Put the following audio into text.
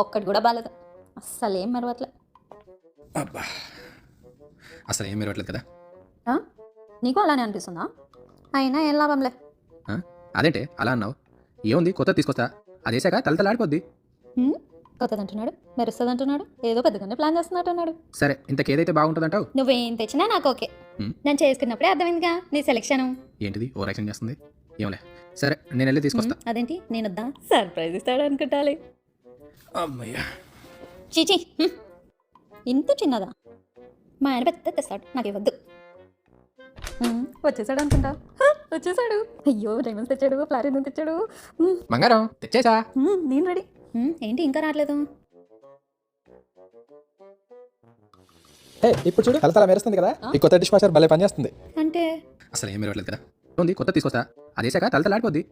ఒక్కటి కూడా బాగాలేదు, అస్సలు ఏం మరవట్లే. అబ్బా, అసలు ఏం మెరవట్లేదు కదా. ఆ? నీకు అలానే అనిపిస్తుందా? అయినా ఏం లాభంలే. అదేంటే అలా అన్నావు? ఏముంది, కొత్త తీసుకొస్తా, అదేసాక తలతలాడిపోద్ది. కొత్తది అంటున్నాడు, మెరుస్తుంది అంటున్నాడు, ఏదో పెద్దగానే ప్లాన్ చేస్తున్నట్టు అన్నాడు. సరే, ఇంతకేదైతే బాగుంటుందంటావు? నువ్వేం తెచ్చినా నాకు ఓకే. నేను చేసుకున్నప్పుడే అర్థమైందిగా నీ సెలెక్షన్. ఏంటిది ఓవర్ యాక్షన్ చేస్తుంది? ఏమలే, సరే నేను వెళ్ళి తీసుకొస్తా. అదేంటి నేను వద్దా? సర్ప్రైజ్ ఇస్తాడు అనుకుంటాలి. అమ్మయ్యా, చీచి, ఇంత చిన్నదా? మా ఆయన పెద్ద తెస్తాడు, నాకు ఇవ్వద్దు. వచ్చేసాడు అనుకుంటా. వచ్చేసాడు. అయ్యో, డైమండ్స్ తెచ్చాడు, ప్లాటినం తెచ్చాడు. బంగారం తెచ్చేసా. నేను రెడీ. ఏంటి ఇంకా రావట్లేదు? ఇప్పుడు చూడు, తలతల మెరుస్తుంది కదా. ఈ కొత్త డిష్ వాషర్ భలే పనిచేస్తుంది. అంటే అసలు ఏం మెరవట్లేదు కదా. ఉంది, కొత్త తీసుకొస్తా, అదేసాక తలతలాడిపోద్ది.